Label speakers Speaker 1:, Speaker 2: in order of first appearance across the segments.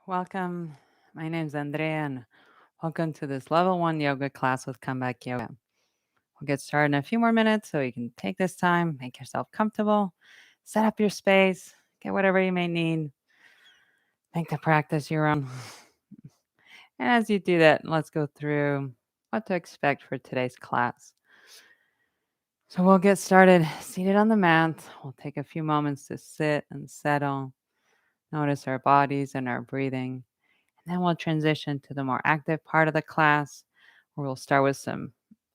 Speaker 1: Welcome. My name's Andrea, and welcome to this level one yoga class with Comeback Yoga. We'll get started in a few more minutes so you can take this time, make yourself comfortable, set up your space, get whatever you may need, make the practice your own. And as you do that, let's go through what to expect for today's class. So we'll get started seated on the mat. We'll take a few moments to sit and settle, notice our bodies and our breathing. And then we'll transition to the more active part of the class where we'll start with some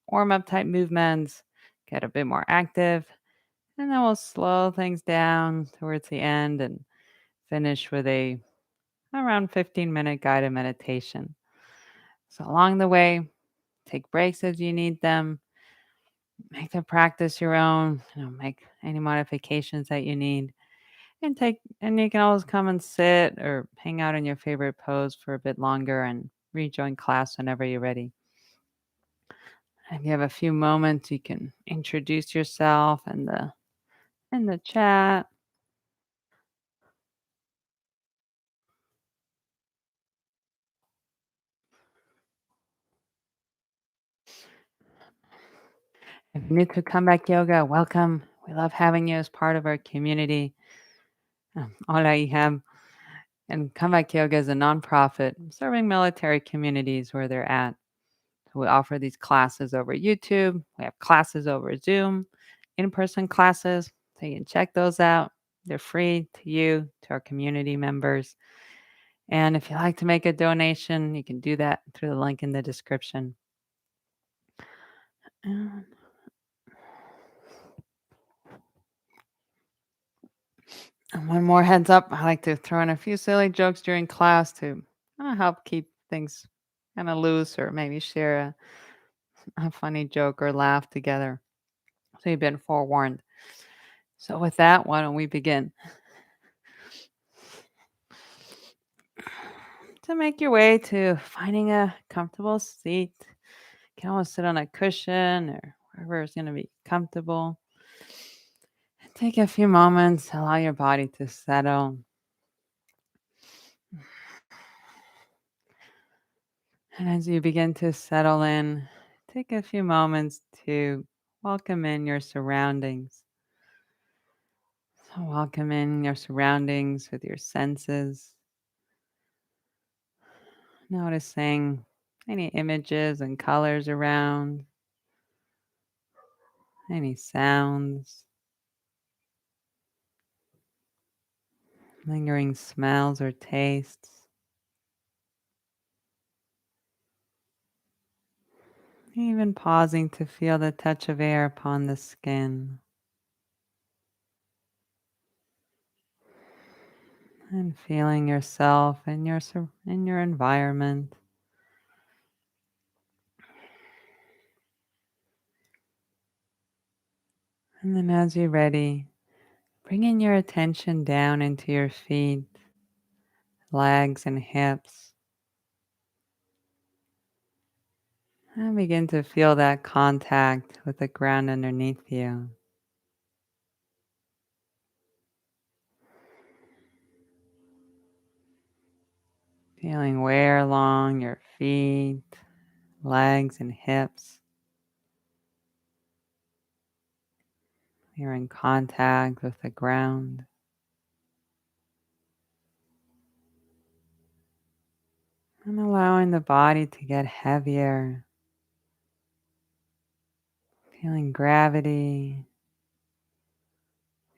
Speaker 1: warm up type movements, get a bit more active, and then we'll slow things down towards the end and finish with a around 15-minute guided meditation. So along the way, take breaks as you need them, make the practice your own, make any modifications that you need. And you can always come and sit or hang out in your favorite pose for a bit longer and rejoin class whenever you're ready. If you have a few moments, you can introduce yourself in the chat. If you're new to Comeback Yoga, welcome. We love having you as part of our community. Hola, Ihab. And Comeback Yoga is a nonprofit serving military communities where they're at. So we offer these classes over YouTube. We have classes over Zoom, in-person classes. So you can check those out. They're free to you, to our community members. And if you'd like to make a donation, you can do that through the link in the description. And one more heads up, I like to throw in a few silly jokes during class to help keep things kind of loose or maybe share a funny joke or laugh together. So you've been forewarned. So with that, why don't we begin? To make your way to finding a comfortable seat. You can always sit on a cushion or wherever is going to be comfortable. Take a few moments, allow your body to settle. And as you begin to settle in, take a few moments to welcome in your surroundings. So welcome in your surroundings with your senses, noticing any images and colors around, any sounds, lingering smells or tastes. Even pausing to feel the touch of air upon the skin. And feeling yourself and in your environment. And then as you're ready, bringing your attention down into your feet, legs and hips. And begin to feel that contact with the ground underneath you. Feeling wear along your feet, legs and hips. You're in contact with the ground. And allowing the body to get heavier. Feeling gravity.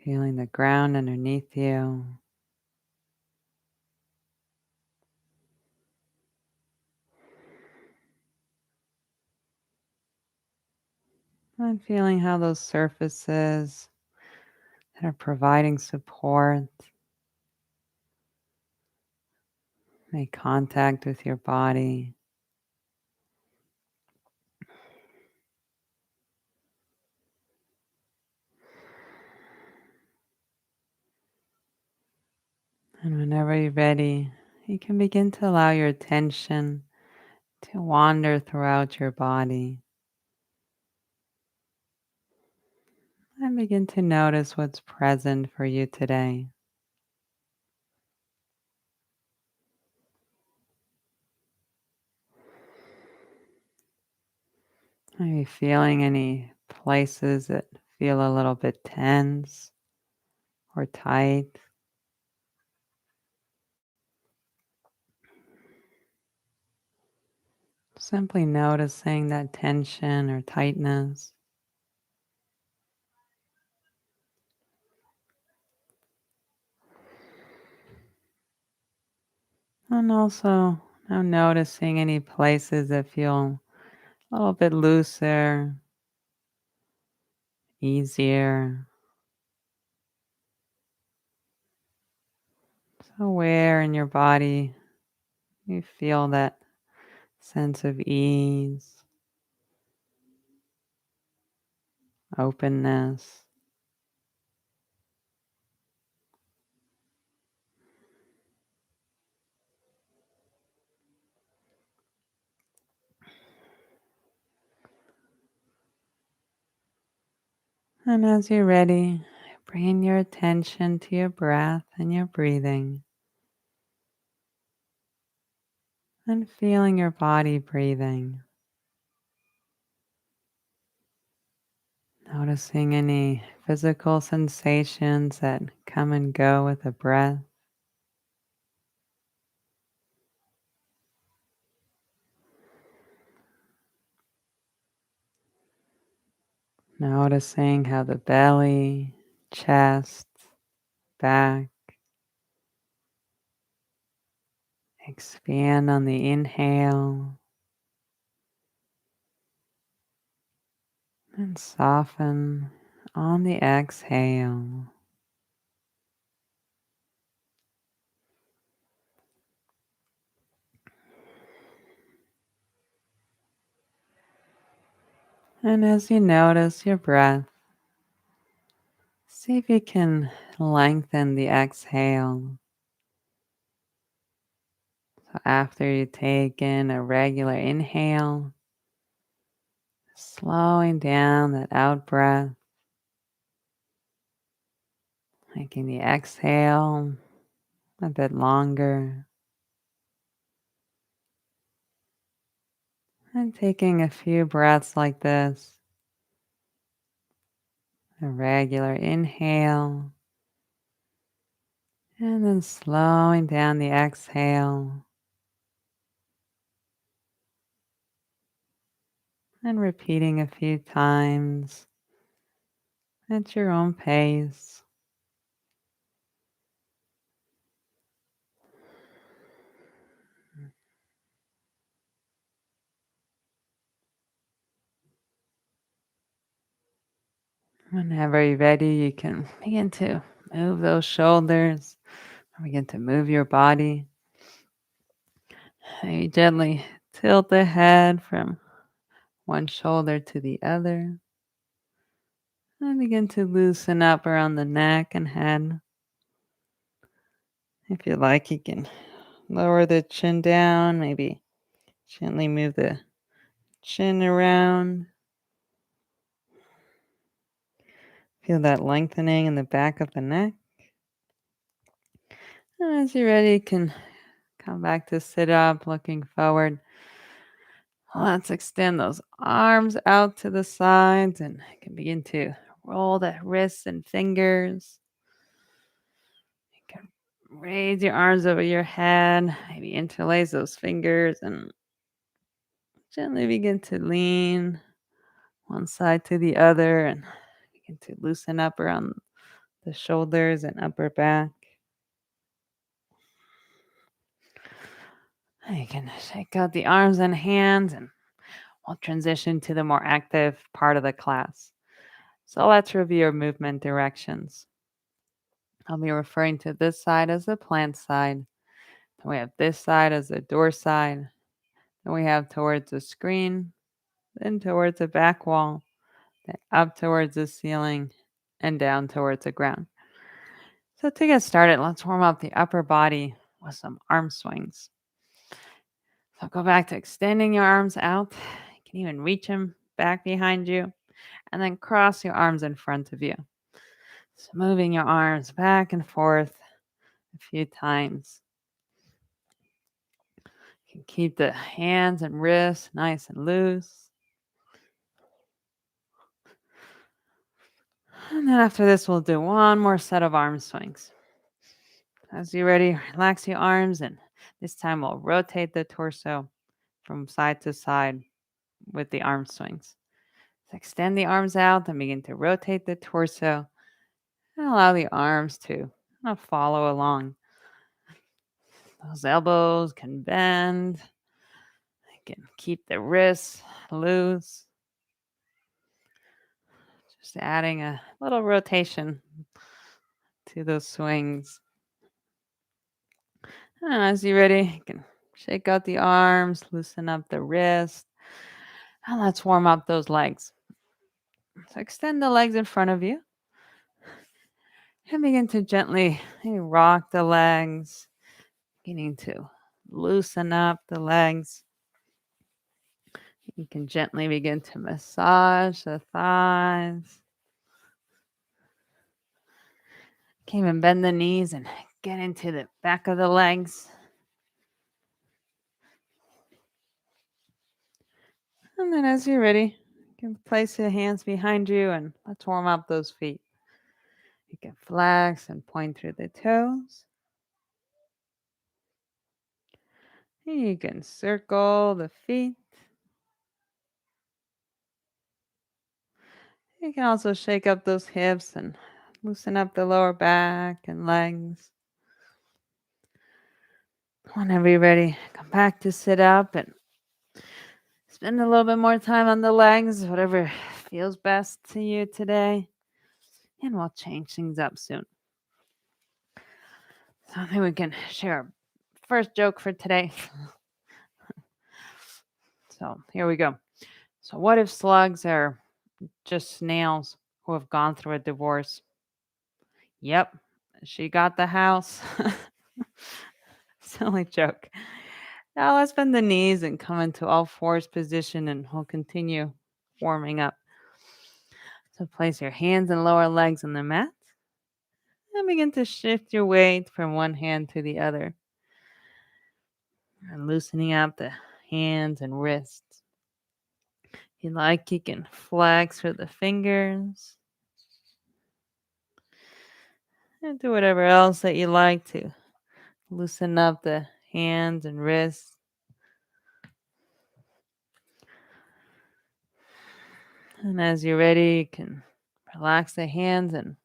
Speaker 1: Feeling the ground underneath you. And feeling how those surfaces that are providing support make contact with your body. And whenever you're ready, you can begin to allow your attention to wander throughout your body and begin to notice what's present for you today. Maybe feeling any places that feel a little bit tense or tight. Simply noticing that tension or tightness. And also now noticing any places that feel a little bit looser, easier. So where in your body you feel that sense of ease, openness. And as you're ready, bring your attention to your breath and your breathing and feeling your body breathing. Noticing any physical sensations that come and go with the breath. Noticing how the belly, chest, back expand on the inhale and soften on the exhale. And as you notice your breath, see if you can lengthen the exhale. So after you take in a regular inhale, slowing down that out breath, making the exhale a bit longer, and taking a few breaths like this. A regular inhale, and then slowing down the exhale, and repeating a few times at your own pace. Whenever you're ready, you can begin to move those shoulders, or begin to move your body. And you gently tilt the head from one shoulder to the other, and begin to loosen up around the neck and head. If you like, you can lower the chin down, maybe gently move the chin around. Feel that lengthening in the back of the neck. And as you're ready, you can come back to sit up, looking forward. Let's extend those arms out to the sides and you can begin to roll the wrists and fingers. You can raise your arms over your head, maybe interlace those fingers and gently begin to lean one side to the other and begin to loosen up around the shoulders and upper back. You can shake out the arms and hands and we'll transition to the more active part of the class. So let's review our movement directions. I'll be referring to this side as the plant side. Then we have this side as the door side. Then we have towards the screen, then towards the back wall, then up towards the ceiling, and down towards the ground. So to get started, let's warm up the upper body with some arm swings. So go back to extending your arms out. You can even reach them back behind you, and then cross your arms in front of you. So moving your arms back and forth a few times. You can keep the hands and wrists nice and loose. And then after this, we'll do one more set of arm swings. As you're ready, relax your arms, and this time we'll rotate the torso from side to side with the arm swings. So extend the arms out and begin to rotate the torso and allow the arms to follow along. Those elbows can bend. You can keep the wrists loose. Just adding a little rotation to those swings. And as you're ready, you can shake out the arms, loosen up the wrist. And let's warm up those legs. So extend the legs in front of you and begin to gently rock the legs, beginning to loosen up the legs. You can gently begin to massage the thighs. Can even bend the knees and get into the back of the legs. And then as you're ready, you can place your hands behind you and let's warm up those feet. You can flex and point through the toes. You can circle the feet. You can also shake up those hips and loosen up the lower back and legs. Whenever you're ready, come back to sit up and spend a little bit more time on the legs, whatever feels best to you today. And we'll change things up soon. So I think we can share our first joke for today. So here we go. So what if slugs are just snails who have gone through a divorce? Yep, she got the house. Silly joke. Now let's bend the knees and come into all fours position and we'll continue warming up. So place your hands and lower legs on the mat and begin to shift your weight from one hand to the other. And loosening up the hands and wrists. If you like, you can flex with the fingers. And do whatever else that you like to loosen up the hands and wrists. And as you're ready, you can relax the hands and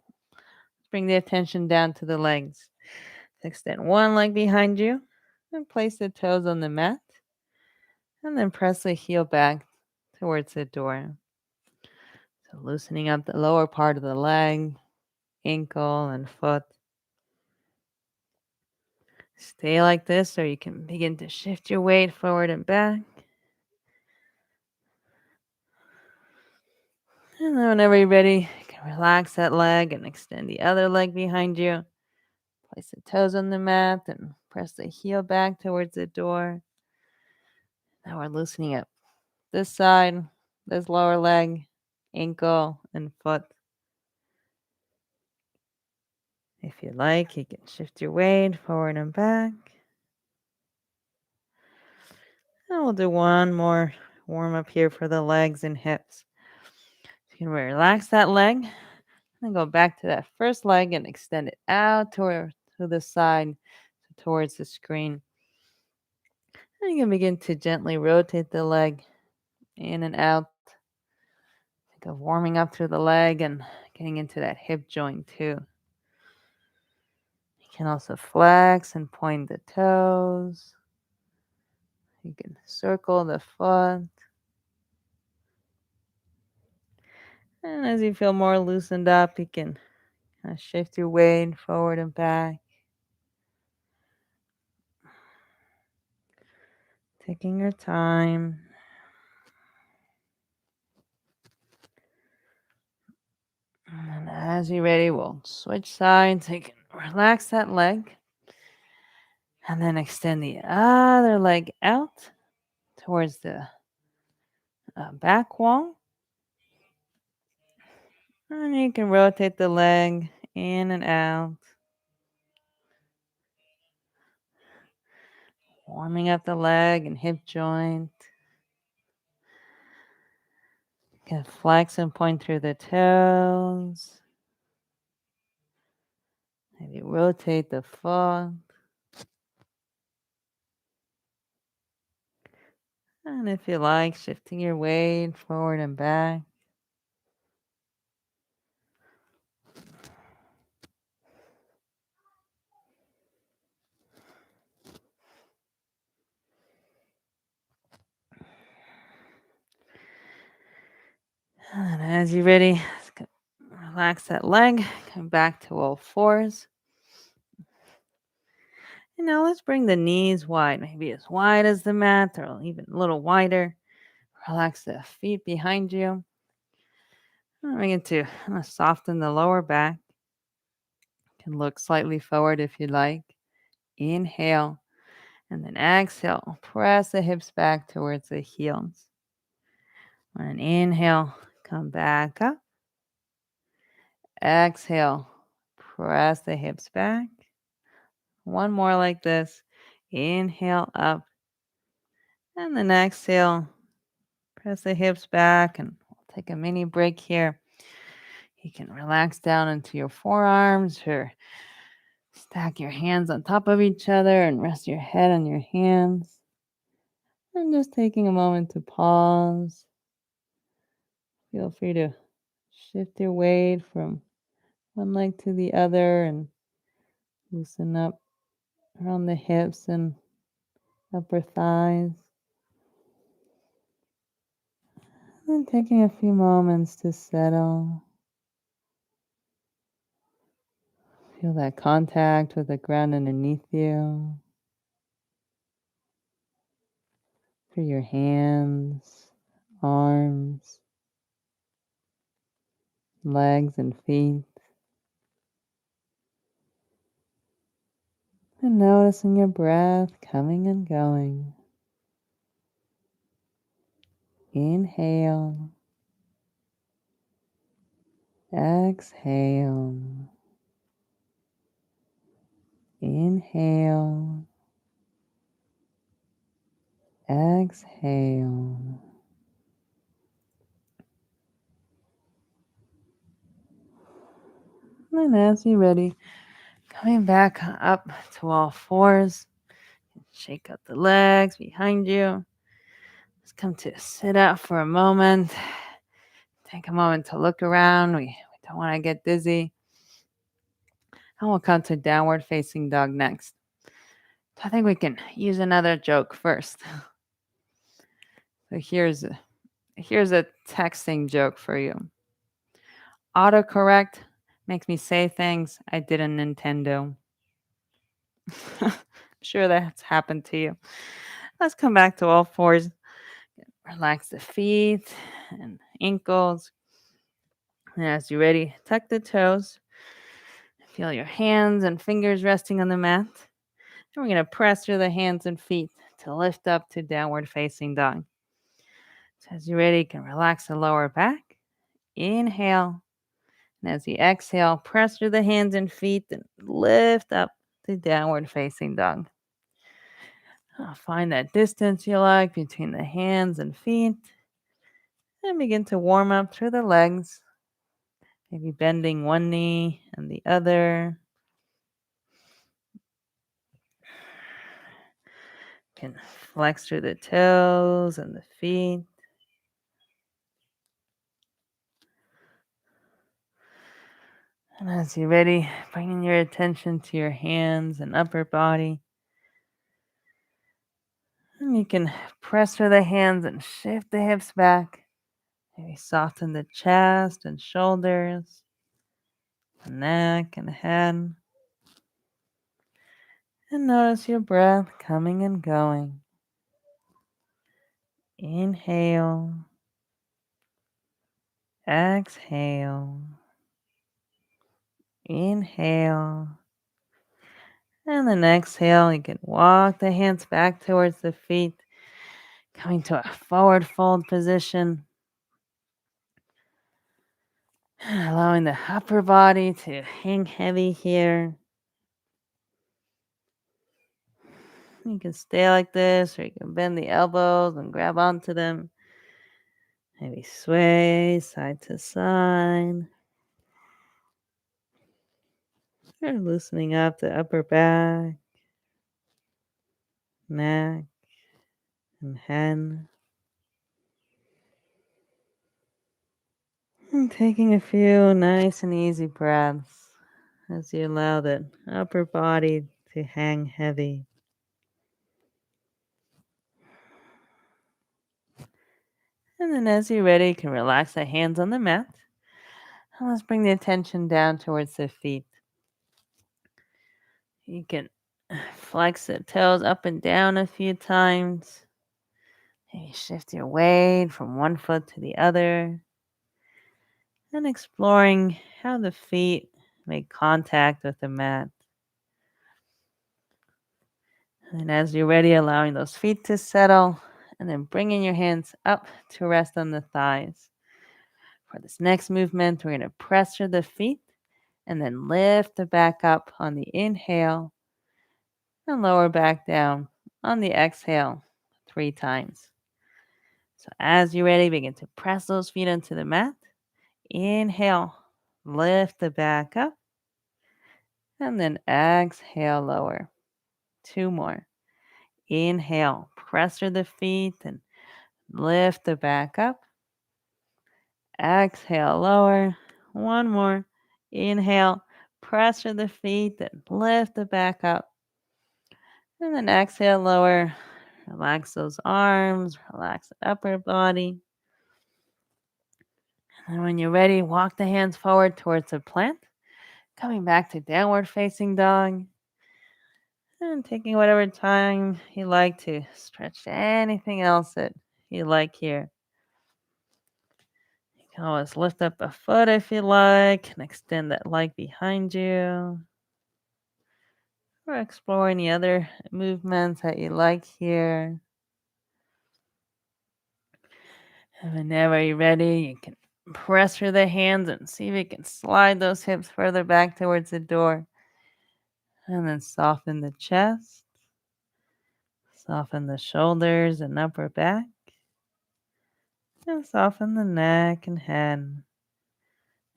Speaker 1: bring the attention down to the legs. Extend one leg behind you and place the toes on the mat. And then press the heel back towards the door. So loosening up the lower part of the leg, ankle, and foot. Stay like this, or you can begin to shift your weight forward and back. And then whenever you're ready, you can relax that leg and extend the other leg behind you. Place the toes on the mat and press the heel back towards the door. Now we're loosening up this side, this lower leg, ankle, and foot. If you like, you can shift your weight forward and back. And we'll do one more warm up here for the legs and hips. You can relax that leg and go back to that first leg and extend it out to the side, towards the screen. And you can begin to gently rotate the leg in and out. Think of warming up through the leg and getting into that hip joint too. You can also flex and point the toes. You can circle the foot. And as you feel more loosened up, you can shift your weight forward and back. Taking your time. And as you're ready, we'll switch sides. You can relax that leg. And then extend the other leg out towards the back wall. And you can rotate the leg in and out. Warming up the leg and hip joint. You can flex and point through the toes. Maybe rotate the foot. And if you like, shifting your weight forward and back. And as you're ready, relax that leg. Come back to all fours. And now let's bring the knees wide, maybe as wide as the mat or even a little wider. Relax the feet behind you. I'm going to soften the lower back. You can look slightly forward if you like. Inhale. And then exhale. Press the hips back towards the heels. And inhale. Come back up. Exhale. Press the hips back. One more like this. Inhale up. And then exhale. Press the hips back and we'll take a mini break here. You can relax down into your forearms or stack your hands on top of each other and rest your head on your hands. And just taking a moment to pause. Feel free to shift your weight from one leg to the other and loosen up around the hips and upper thighs. And taking a few moments to settle. Feel that contact with the ground underneath you. Through your hands, arms, legs, and feet. And noticing your breath coming and going. Inhale. Exhale. Inhale. Exhale. And as you're ready, coming back up to all fours. Shake up the legs behind you. Just come to sit up for a moment. Take a moment to look around. We don't want to get dizzy. And we'll come to downward facing dog next. So I think we can use another joke first. So here's a texting joke for you. Autocorrect makes me say things I didn't intend to. I'm sure that's happened to you. Let's come back to all fours. Relax the feet and ankles. And as you're ready, tuck the toes. Feel your hands and fingers resting on the mat. And we're going to press through the hands and feet to lift up to downward facing dog. So as you're ready, you can relax the lower back. Inhale. And as you exhale, press through the hands and feet and lift up to downward facing dog. Find that distance you like between the hands and feet. And begin to warm up through the legs. Maybe bending one knee and the other. You can flex through the toes and the feet. And as you're ready, bringing your attention to your hands and upper body. And you can press through the hands and shift the hips back. Maybe soften the chest and shoulders, the neck and head. And notice your breath coming and going. Inhale. Exhale. Inhale. And then exhale, you can walk the hands back towards the feet, coming to a forward fold position. Allowing the upper body to hang heavy here. You can stay like this, or you can bend the elbows and grab onto them. Maybe sway side to side. You're loosening up the upper back, neck, and head. And taking a few nice and easy breaths as you allow that upper body to hang heavy. And then as you're ready, you can relax the hands on the mat. And let's bring the attention down towards the feet. You can flex the toes up and down a few times. Maybe shift your weight from one foot to the other. And exploring how the feet make contact with the mat. And as you're ready, allowing those feet to settle. And then bringing your hands up to rest on the thighs. For this next movement, we're going to press through the feet and then lift the back up on the inhale and lower back down on the exhale 3 times. So as you're ready, begin to press those feet into the mat. Inhale, lift the back up, and then exhale, lower. 2 more. Inhale, press through the feet and lift the back up. Exhale, lower. 1 more. Inhale, press through the feet and lift the back up. And then exhale, lower. Relax those arms, relax the upper body. And when you're ready, walk the hands forward towards the plant. Coming back to downward facing dog. And taking whatever time you like to stretch anything else that you like here. You can always lift up a foot if you like and extend that leg behind you. Or explore any other movements that you like here. And whenever you're ready, you can press through the hands and see if you can slide those hips further back towards the door. And then soften the chest, soften the shoulders and upper back, and soften the neck and head.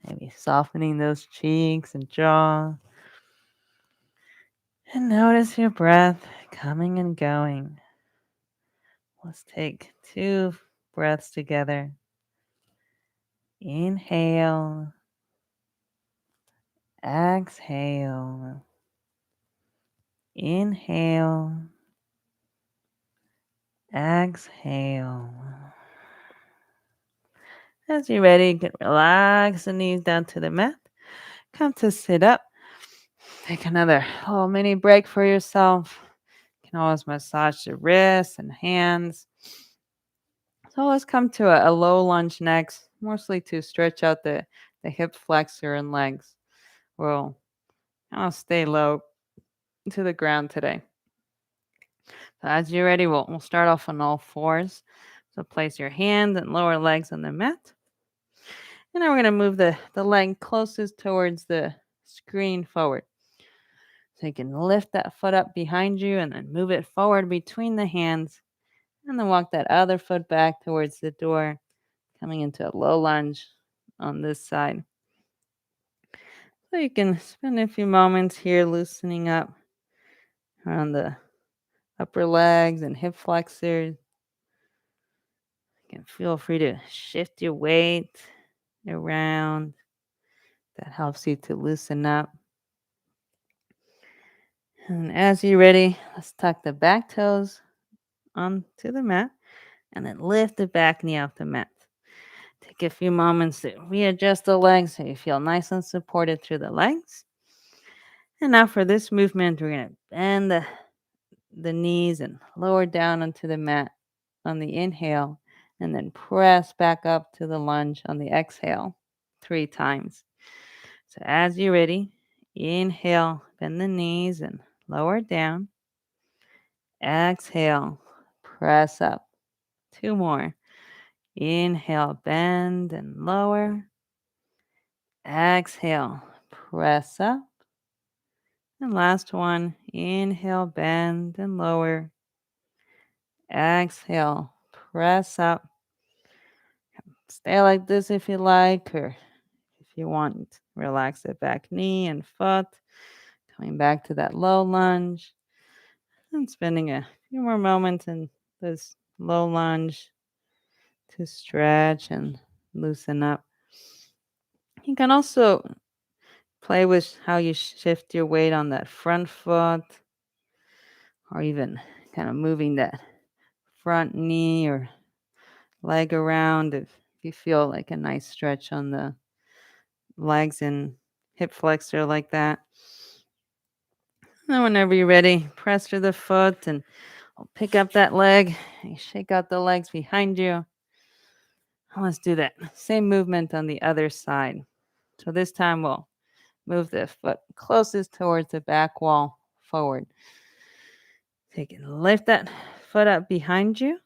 Speaker 1: Maybe softening those cheeks and jaw. And notice your breath coming and going. Let's take 2 breaths together. Inhale, exhale. Inhale, exhale. As you're ready, you can relax the knees down to the mat. Come to sit up. Take another little mini break for yourself. You can always massage the wrists and hands. So let's come to a low lunge next, mostly to stretch out the hip flexor and legs. I'll stay low to the ground today. So as you're ready, we'll start off on all fours. So place your hands and lower legs on the mat. And now we're going to move the leg closest towards the screen forward. So you can lift that foot up behind you and then move it forward between the hands. And then walk that other foot back towards the door, coming into a low lunge on this side. So you can spend a few moments here loosening up around the upper legs and hip flexors. You can feel free to shift your weight around. That helps you to loosen up. And as you're ready, let's tuck the back toes onto the mat and then lift the back knee off the mat. Take a few moments to readjust the legs so you feel nice and supported through the legs. And now for this movement, we're going to bend the knees and lower down onto the mat on the inhale, and then press back up to the lunge on the exhale 3 times. So as you're ready, inhale, bend the knees and lower down. Exhale, press up. 2 more. Inhale, bend and lower. Exhale, press up. And last one, inhale, bend and lower. Exhale, press up. Stay like this if you like, or if you want, relax the back knee and foot. Coming back to that low lunge and spending a few more moments in this low lunge to stretch and loosen up. You can also play with how you shift your weight on that front foot or even kind of moving that front knee or leg around if you feel like a nice stretch on the legs and hip flexor like that. And whenever you're ready, press through the foot and pick up that leg. And shake out the legs behind you. Let's do that same movement on the other side. So this time we'll move the foot closest towards the back wall forward. Take and lift that foot up behind you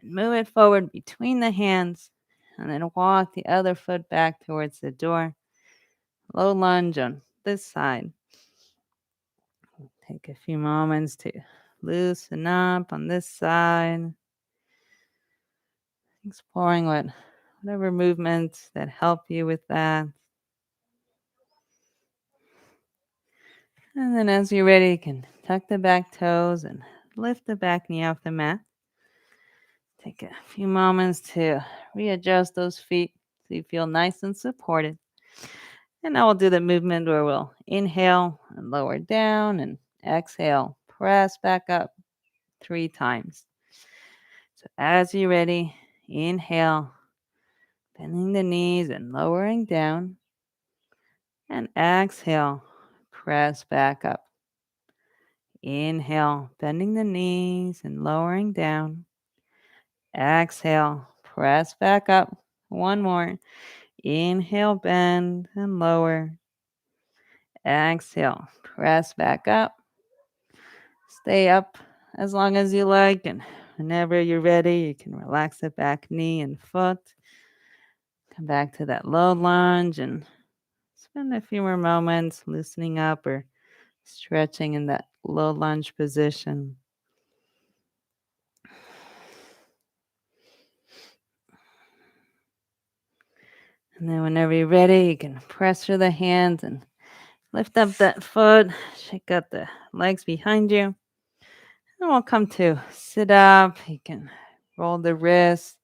Speaker 1: and move it forward between the hands and then walk the other foot back towards the door. Low lunge on this side. Take a few moments to loosen up on this side. Exploring whatever movements that help you with that. And then as you're ready, you can tuck the back toes and lift the back knee off the mat. Take a few moments to readjust those feet so you feel nice and supported. And now we'll do the movement where we'll inhale and lower down and exhale, press back up 3 times. So as you're ready, inhale, bending the knees and lowering down. And exhale, press back up. Inhale, bending the knees and lowering down. Exhale, press back up. One more. Inhale, bend and lower. Exhale, press back up. Stay up as long as you like, and whenever you're ready, you can relax the back knee and foot. Come back to that low lunge and spend a few more moments loosening up or stretching in that low lunge position. And then whenever you're ready, you can press through the hands and lift up that foot, shake out the legs behind you. And we'll come to sit up. You can roll the wrists.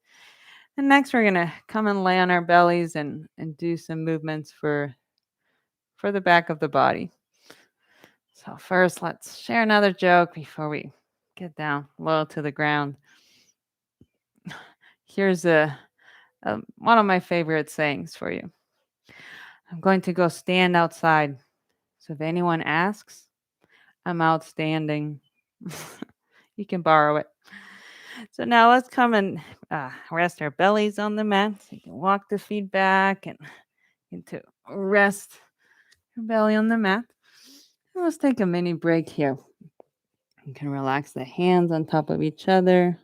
Speaker 1: And next we're gonna come and lay on our bellies and do some movements for the back of the body. So first let's share another joke before we get down low to the ground. Here's one of my favorite sayings for you. I'm going to go stand outside. So if anyone asks, I'm outstanding. You can borrow it. So now let's come and rest our bellies on the mat. So you can walk the feet back and into rest your belly on the mat. And let's take a mini break here. You can relax the hands on top of each other.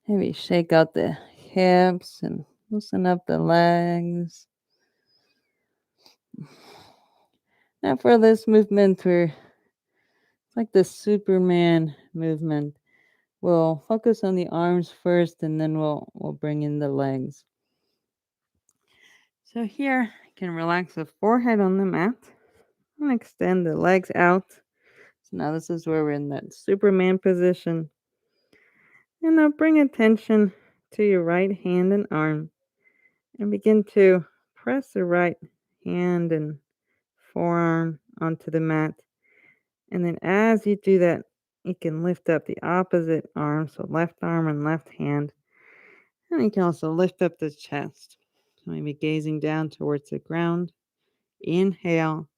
Speaker 1: Maybe shake out the hips and loosen up the legs. Now for this movement, it's like the Superman movement. We'll focus on the arms first, and then we'll bring in the legs. So here, you can relax the forehead on the mat and extend the legs out. So now this is where we're in that Superman position. And now bring attention to your right hand and arm and begin to press the right hand and forearm onto the mat. And then as you do that, you can lift up the opposite arm, so left arm and left hand. And you can also lift up the chest. So maybe gazing down towards the ground. Inhale.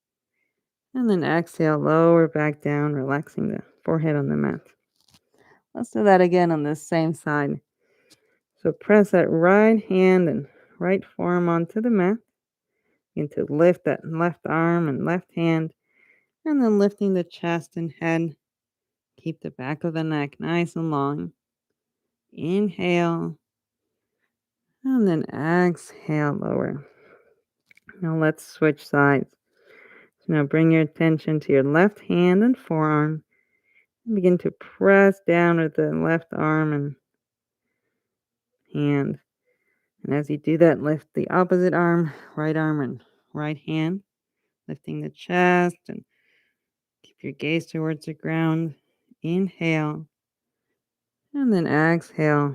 Speaker 1: And then exhale, lower back down, relaxing the forehead on the mat. Let's do that again on this same side. So press that right hand and right forearm onto the mat. And to lift that left arm and left hand. And then lifting the chest and head. Keep the back of the neck nice and long. Inhale. And then exhale, lower. Now let's switch sides. So now bring your attention to your left hand and forearm. And begin to press down with the left arm and hand. And as you do that, lift the opposite arm and right hand, lifting the chest and Keep your gaze towards the ground. Inhale. And then exhale.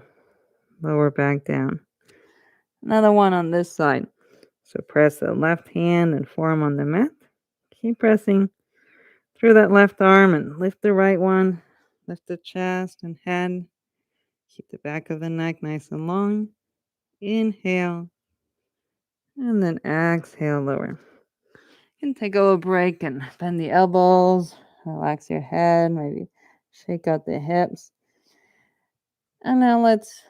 Speaker 1: Lower back down. Another one on this side. So press the left hand and forearm on the mat. Keep pressing through that left arm and lift the right one. Lift the chest and head. Keep the back of the neck nice and long. Inhale. And then exhale, lower. You can take a little break and bend the elbows. Relax your head. Maybe shake out the hips. And now let's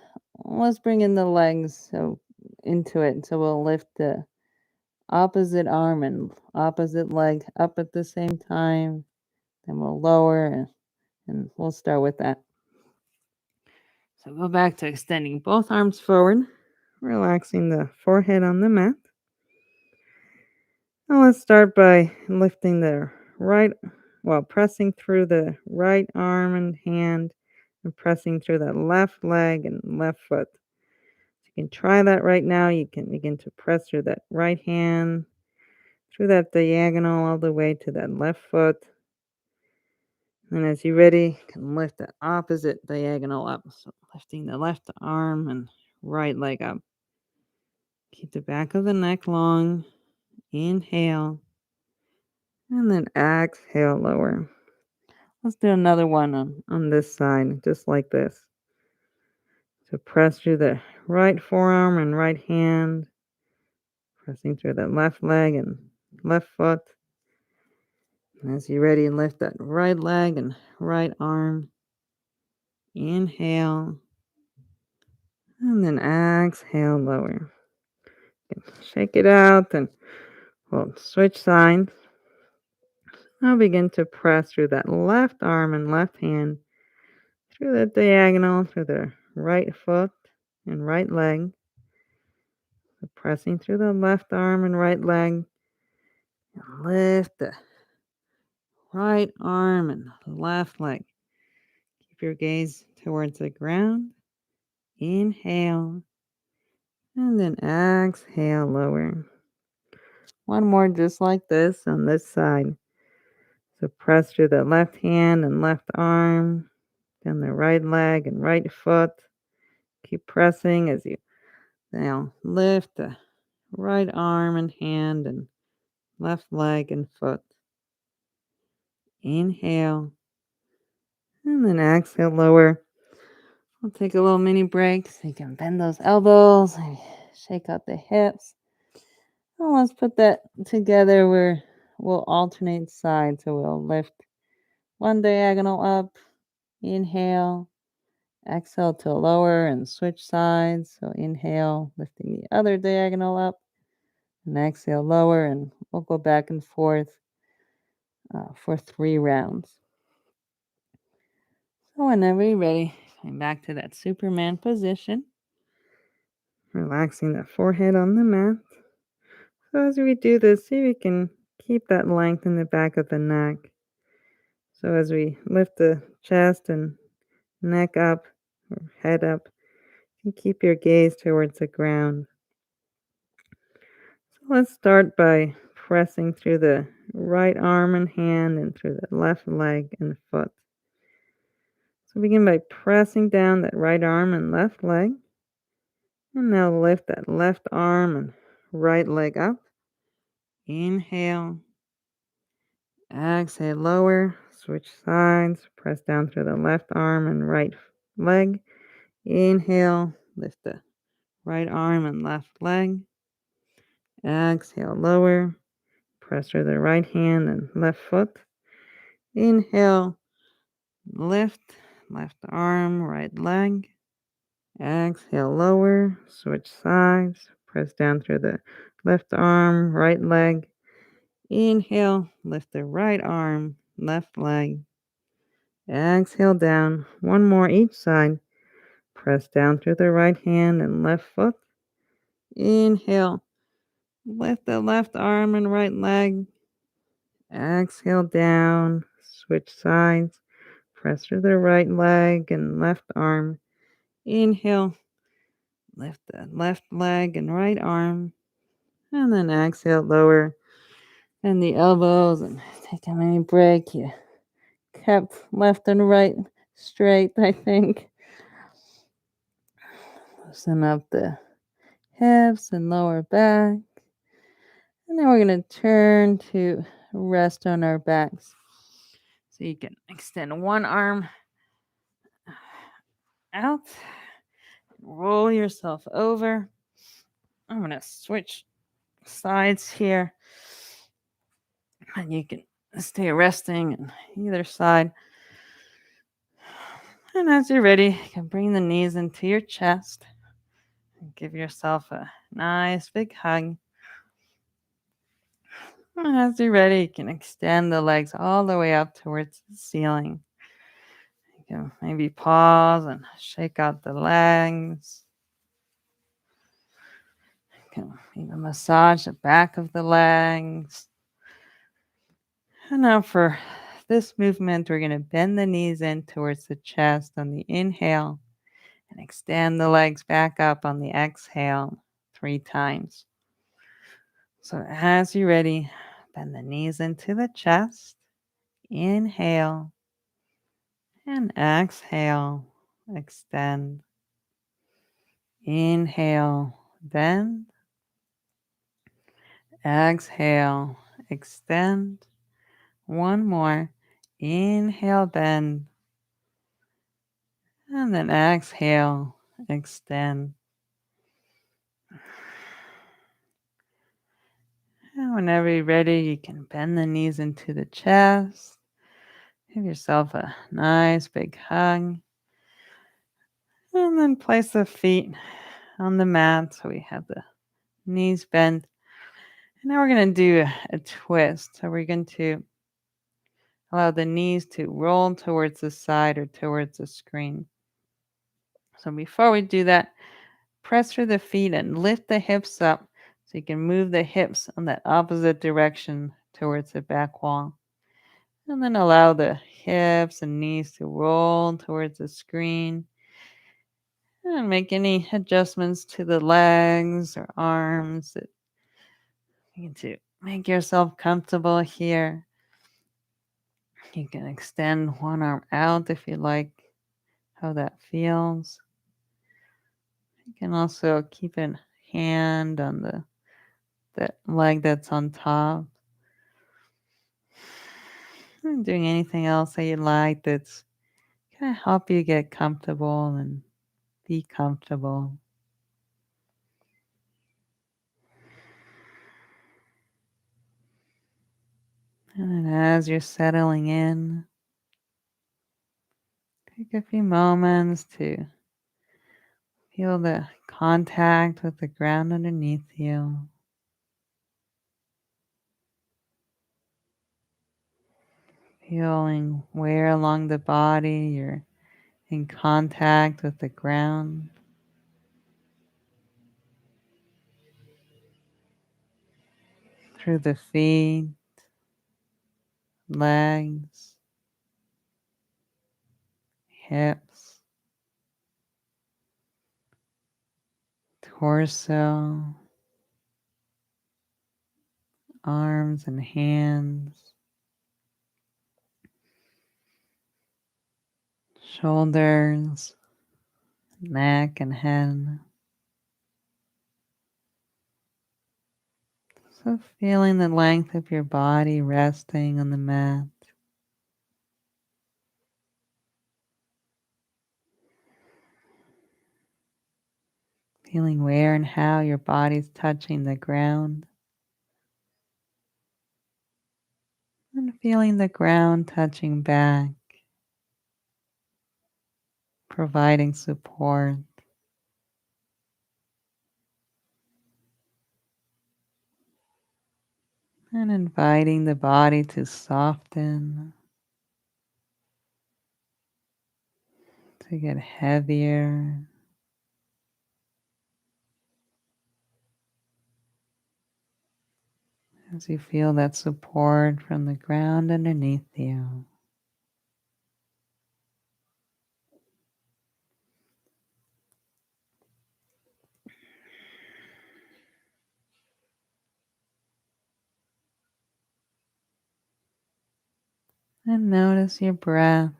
Speaker 1: bring in the legs into it. So we'll lift the opposite arm and opposite leg up at the same time. Then we'll lower and we'll start with that. So go back to extending both arms forward, relaxing the forehead on the mat. Now let's start by lifting the right, pressing through the right arm and hand and pressing through that left leg and left foot. You can try that right now. You can begin to press through that right hand, through that diagonal all the way to that left foot. And as you're ready, you can lift the opposite diagonal up. So lifting the left arm and right leg up. Keep the back of the neck long. Inhale. And then exhale, lower. Let's do another one on this side, just like this. So press through the right forearm and right hand. Pressing through the left leg and left foot. And as you're ready, lift that right leg and right arm. Inhale. And then exhale, lower. Shake it out and we'll switch sides. Now begin to press through that left arm and left hand, through the diagonal, through the right foot and right leg. So pressing through the left arm and right leg. And lift the right arm and left leg. Keep your gaze towards the ground. Inhale. And then exhale, lower. One more just like this on this side. So press through the left hand and left arm, then the right leg and right foot. Keep pressing as you now lift the right arm and hand and left leg and foot. Inhale. And then exhale, lower. We'll take a little mini break so you can bend those elbows, shake out the hips. And let's put that together where we'll alternate sides. So we'll lift one diagonal up, inhale, exhale to lower and switch sides. So inhale, lifting the other diagonal up, and exhale, lower, and we'll go back and forth for 3 rounds. So whenever you're ready, come back to that Superman position. Relaxing the forehead on the mat. So as we do this, see if we can keep that length in the back of the neck. So as we lift the chest and neck up, or head up, you can keep your gaze towards the ground. So let's start by pressing through the right arm and hand and through the left leg and foot. So begin by pressing down that right arm and left leg. And now lift that left arm and right leg up. Inhale. Exhale, lower. Switch sides. Press down through the left arm and right leg. Inhale. Lift the right arm and left leg. Exhale, lower. Press through the right hand and left foot. Inhale. Lift. Left arm, right leg. Exhale, lower, switch sides, press down through the left arm, right leg. Inhale, lift the right arm, left leg. Exhale down, one more each side. Press down through the right hand and left foot. Inhale, lift the left arm and right leg. Exhale down, switch sides. Press through the right leg and left arm. Inhale. Lift the left leg and right arm. And then exhale, lower. And the elbows and take a mini break. You kept left and right straight, I think. Loosen up the hips and lower back. And then we're going to turn to rest on our backs. So you can extend one arm out, roll yourself over. I'm going to switch sides here. And you can stay resting on either side. And as you're ready, you can bring the knees into your chest and give yourself a nice big hug. And as you're ready, you can extend the legs all the way up towards the ceiling. You can maybe pause and shake out the legs. You can even massage the back of the legs. And now for this movement, we're going to bend the knees in towards the chest on the inhale and extend the legs back up on the exhale 3 times. So as you're ready, bend the knees into the chest. Inhale and exhale. Extend. Inhale, bend. Exhale, extend. One more. Inhale, bend. And then exhale, extend. And whenever you're ready, you can bend the knees into the chest. Give yourself a nice big hug. And then place the feet on the mat so we have the knees bent. And now we're going to do a twist. So we're going to allow the knees to roll towards the side or towards the screen. So before we do that, press through the feet and lift the hips up so you can move the hips on the opposite direction towards the back wall. And then allow the hips and knees to roll towards the screen. And make any adjustments to the legs or arms that you need to make yourself comfortable here. You can extend one arm out if you like how that feels. You can also keep a hand on the leg that's on top. And doing anything else that you like that's going to help you get comfortable and be comfortable. And then as you're settling in, take a few moments to feel the contact with the ground underneath you. Feeling where along the body you're in contact with the ground. Through the feet, legs, hips, torso, arms and hands, shoulders, neck and head. So feeling the length of your body resting on the mat. Feeling where and how your body's touching the ground. And feeling the ground touching back, providing support. And inviting the body to soften, to get heavier. As you feel that support from the ground underneath you. And notice your breath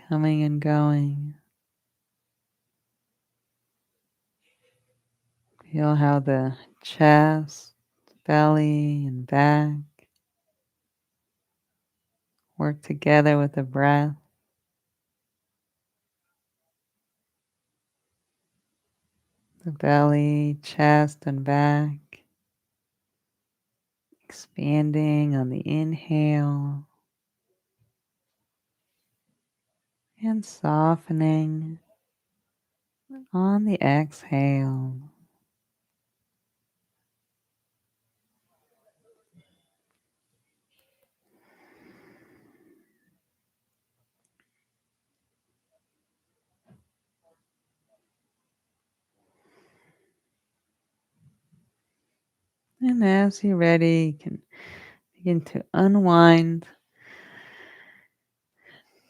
Speaker 1: coming and going. Feel how the chest, belly, and back work together with the breath. The belly, chest, and back expanding on the inhale and softening on the exhale. And as you're ready, you can begin to unwind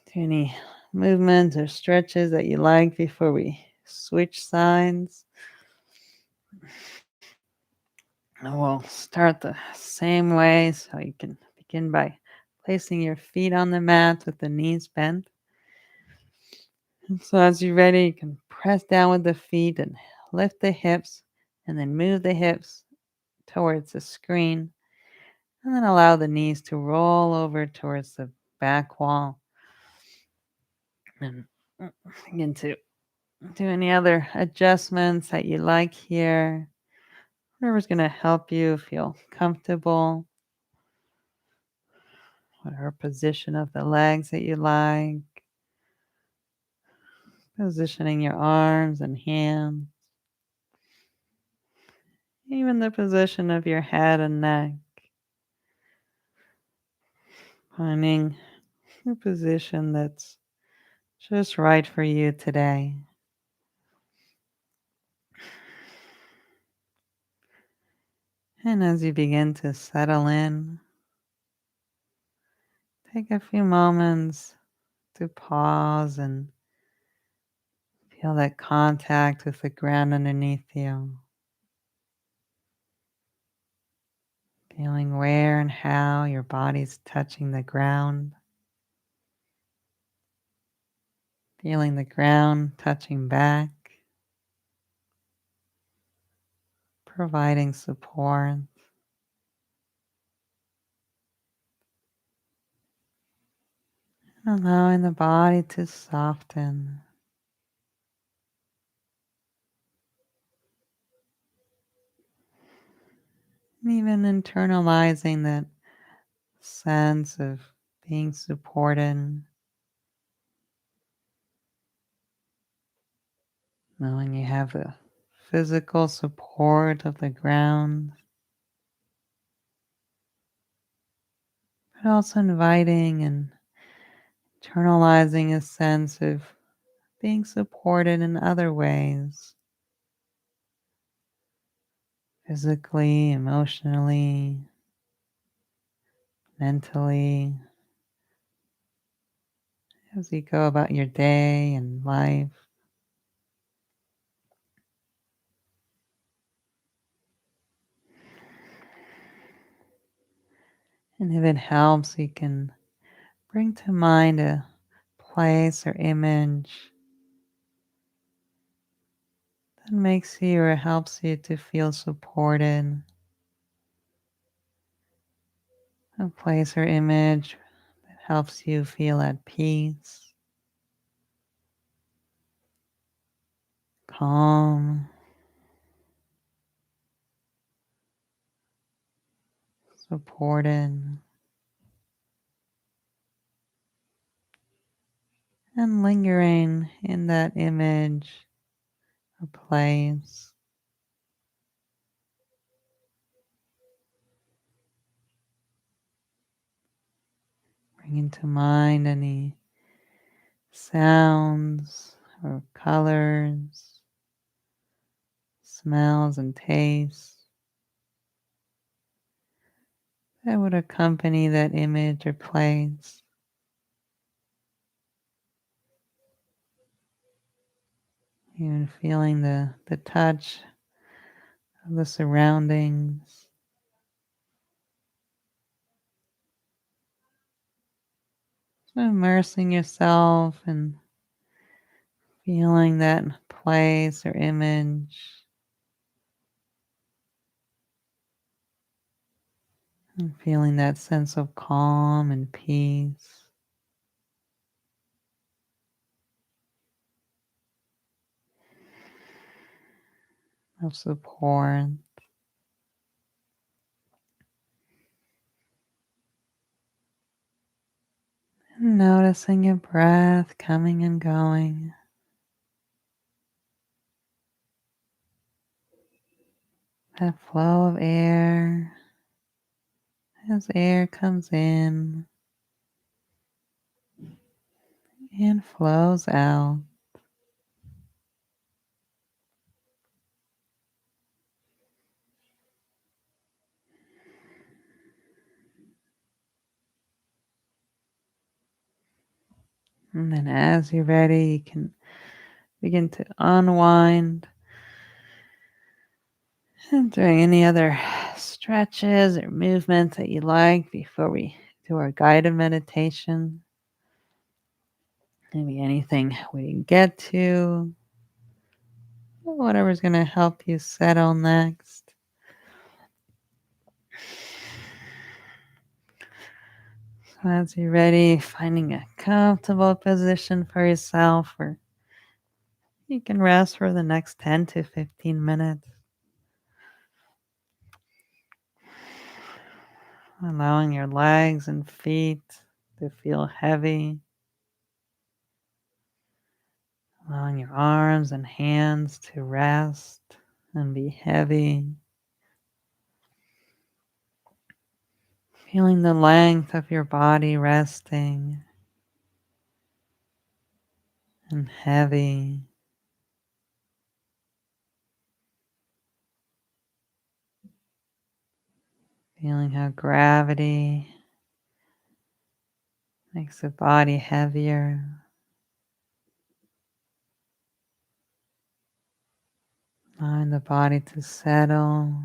Speaker 1: to any movements or stretches that you like before we switch sides. And we'll start the same way, so you can begin by placing your feet on the mat with the knees bent. And so as you're ready, you can press down with the feet and lift the hips, and then move the hips towards the screen, and then allow the knees to roll over towards the back wall. And begin to do any other adjustments that you like here. Whatever's going to help you feel comfortable. Whatever position of the legs that you like. Positioning your arms and hands. Even the position of your head and neck. Finding a position that's just right for you today. And as you begin to settle in, take a few moments to pause and feel that contact with the ground underneath you. Feeling where and how your body's touching the ground. Feeling the ground touching back. Providing support. Allowing the body to soften. And even internalizing that sense of being supported. Knowing you have the physical support of the ground. But also inviting and internalizing a sense of being supported in other ways. Physically, emotionally, mentally, as you go about your day and life. And if it helps, you can bring to mind a place or image that makes you or helps you to feel supported. A place or image that helps you feel at peace, calm, supported, and lingering in that image or place. Bringing to mind any sounds or colors, smells and tastes that would accompany that image or place. Even feeling the touch of the surroundings. immersing yourself in feeling that place or image and feeling that sense of calm and peace. Of support. Noticing your breath coming and going. That flow of air as air comes in and flows out. And then as you're ready, you can begin to unwind and doing any other stretches or movements that you like before we do our guided meditation. Maybe anything we didn't get to, whatever's going to help you settle next. So as you're ready, finding a comfortable position for yourself where you can rest for the next 10 to 15 minutes. Allowing your legs and feet to feel heavy. Allowing your arms and hands to rest and be heavy. Feeling the length of your body resting and heavy. Feeling how gravity makes the body heavier. Allowing the body to settle.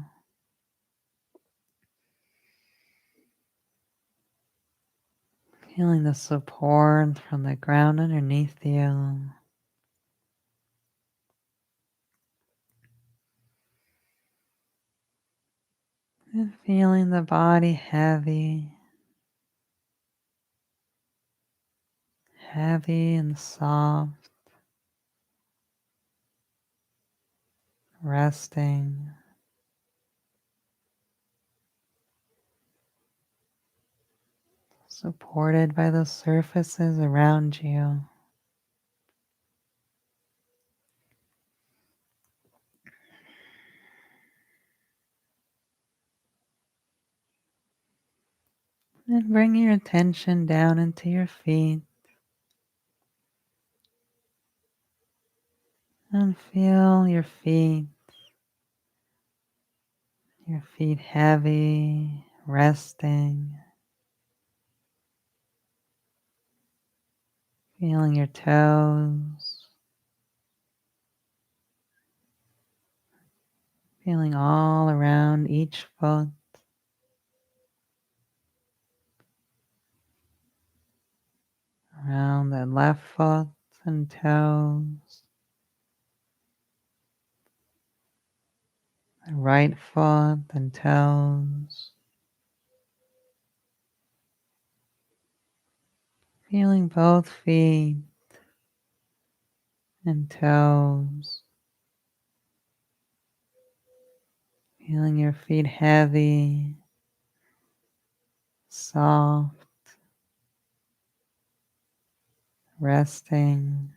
Speaker 1: Feeling the support from the ground underneath you. And feeling the body heavy. Heavy and soft. Resting. Supported by the surfaces around you. And bring your attention down into your feet. And feel your feet. Your feet heavy, resting. Feeling your toes. Feeling all around each foot. Around the left foot and toes. The right foot and toes. Feeling both feet and toes. Feeling your feet heavy, soft, resting.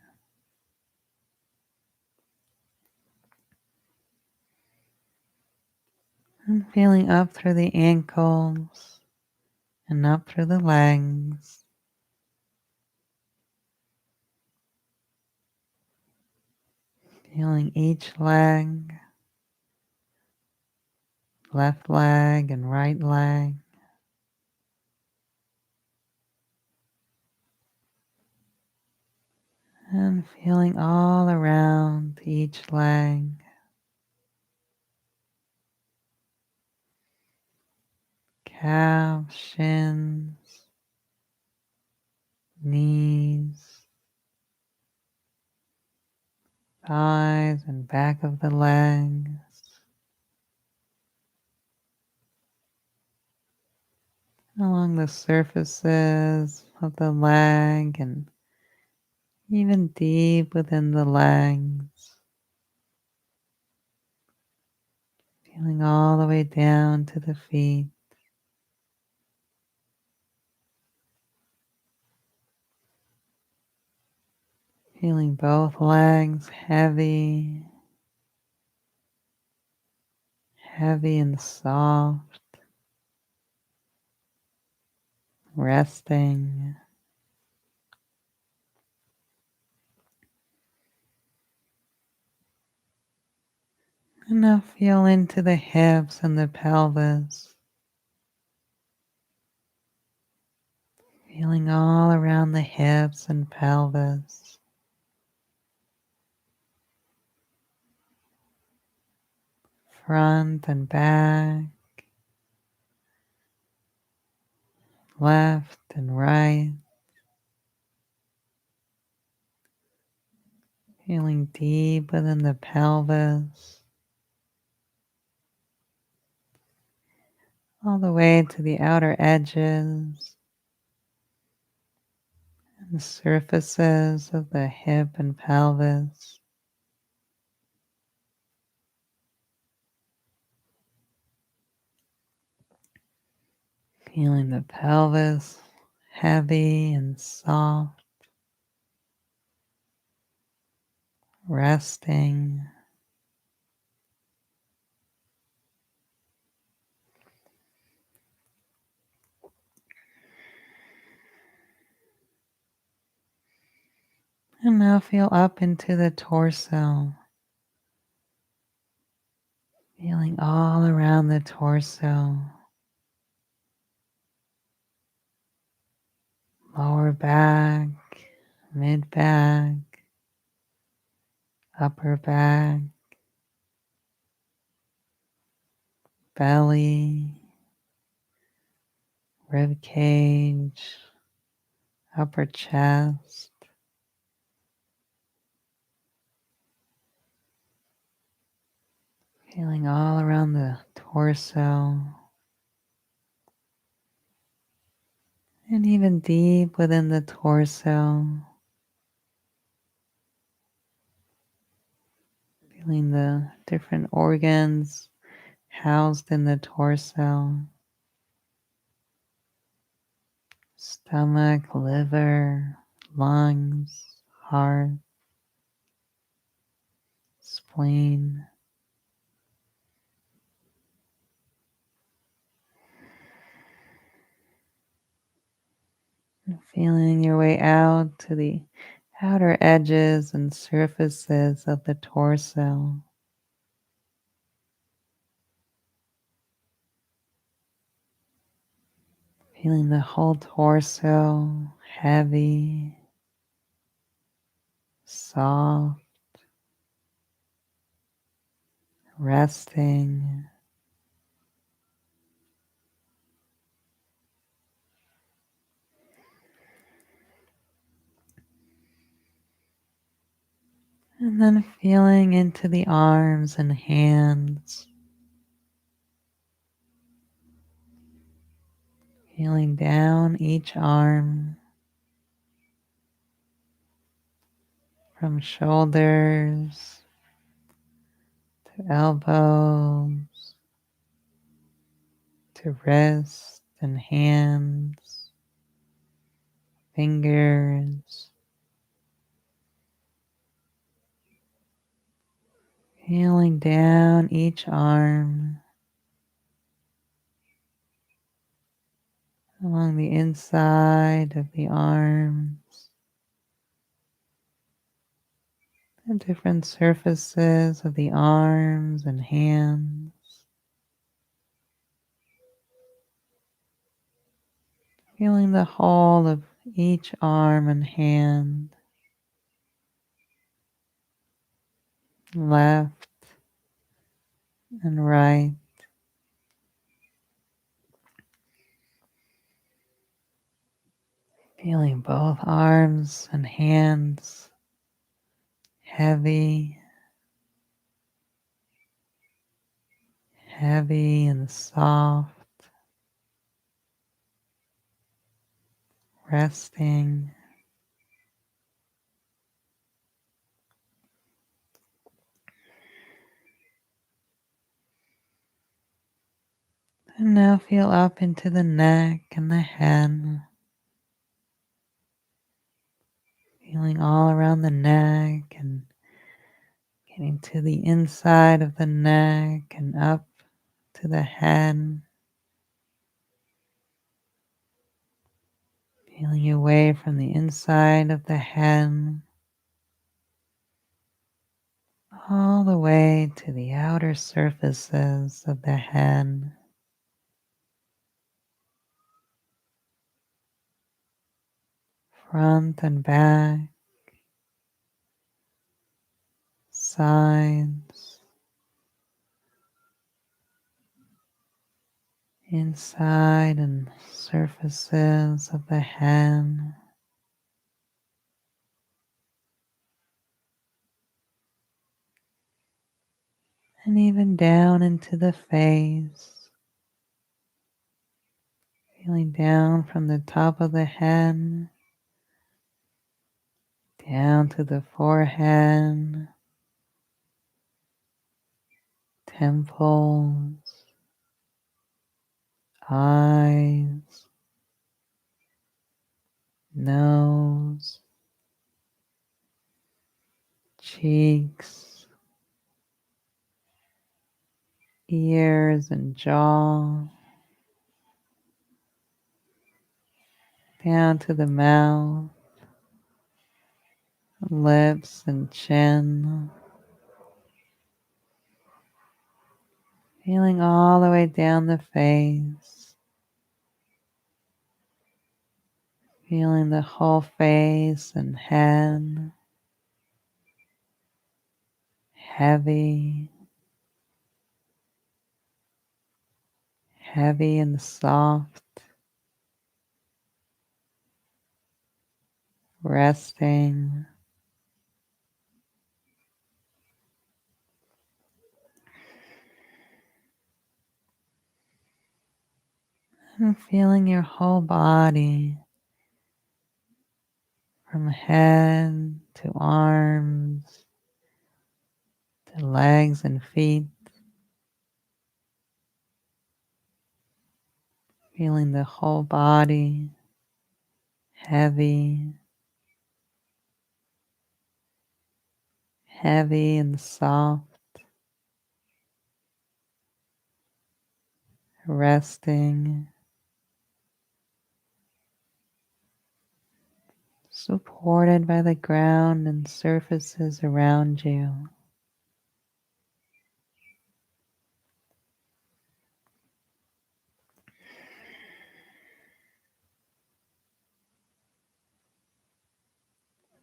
Speaker 1: And feeling up through the ankles and up through the legs. Feeling each leg, left leg and right leg. And feeling all around each leg. Calves, shins, knees, thighs, and back of the legs, along the surfaces of the leg and even deep within the legs, feeling all the way down to the feet. Feeling both legs heavy, heavy and soft, resting. And now feel into the hips and the pelvis, feeling all around the hips and pelvis, front and back, left and right, feeling deep within the pelvis, all the way to the outer edges and the surfaces of the hip and pelvis. Feeling the pelvis heavy and soft, resting. And now feel up into the torso, feeling all around the torso, lower back, mid back, upper back, belly, rib cage, upper chest, feeling all around the torso, and even deep within the torso, feeling the different organs housed in the torso, stomach, liver, lungs, heart, spleen. And feeling your way out to the outer edges and surfaces of the torso. Feeling the whole torso heavy, soft, resting. And then feeling into the arms and hands. Feeling down each arm, from shoulders to elbows to wrists and hands, fingers. Feeling down each arm, along the inside of the arms, the different surfaces of the arms and hands. Feeling the whole of each arm and hand, left and right. Feeling both arms and hands heavy, heavy and soft, resting. And now feel up into the neck and the head, feeling all around the neck and getting to the inside of the neck and up to the head, feeling away from the inside of the head all the way to the outer surfaces of the head, front and back, sides, inside and surfaces of the head, and even down into the face, feeling down from the top of the head, down to the forehead, temples, eyes, nose, cheeks, ears and jaw, down to the mouth, lips and chin, feeling all the way down the face, feeling the whole face and head heavy, heavy and soft, resting, and feeling your whole body from head to arms to legs and feet, feeling the whole body heavy, heavy and soft, resting, supported by the ground and surfaces around you.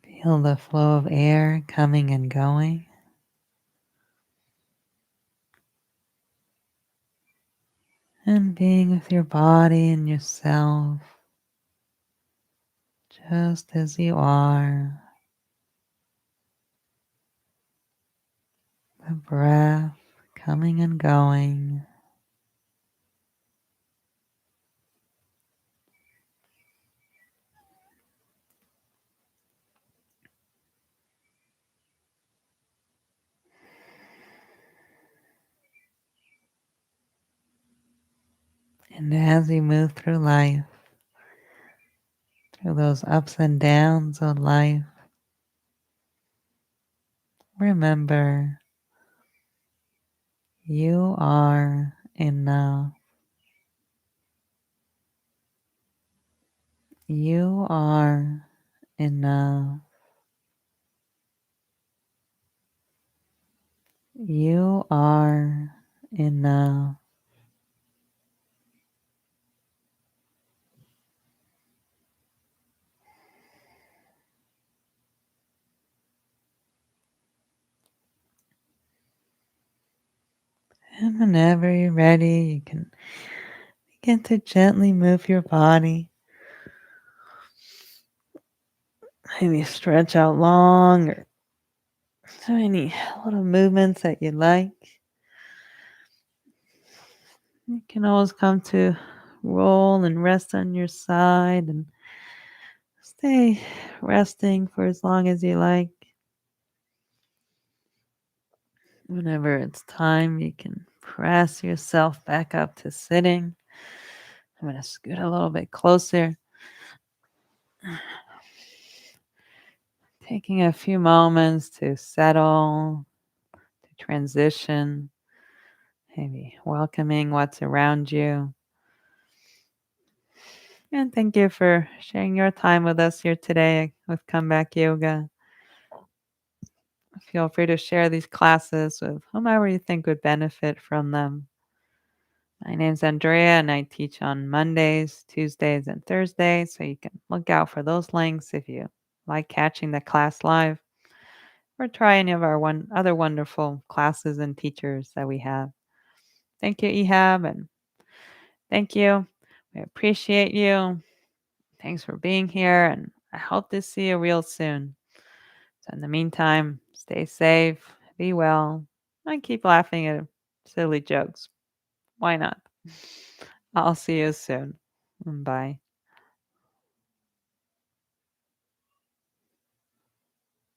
Speaker 1: Feel the flow of air coming and going, and being with your body and yourself just as you are. The breath coming and going. And as you move through life, through those ups and downs of life, remember you are enough. You are enough. You are enough. And whenever you're ready, you can begin to gently move your body Maybe stretch out long or do any little movements that you like. You can always come to roll and rest on your side and stay resting for as long as you like. Whenever it's time, you can press yourself back up to sitting. I'm going to scoot a little bit closer. Taking a few moments to settle, to transition, maybe welcoming what's around you. And thank you for sharing your time with us here today with Comeback Yoga. Feel free to share these classes with whomever you think would benefit from them. My name's Andrea, and I teach on Mondays, Tuesdays, and Thursdays, so you can look out for those links if you like catching the class live or try any of our other wonderful classes and teachers that we have. Thank you, Ehab, and thank you. We appreciate you. Thanks for being here, and I hope to see you real soon. So in the meantime, stay safe, be well, and keep laughing at silly jokes. Why not? I'll see you soon. Bye.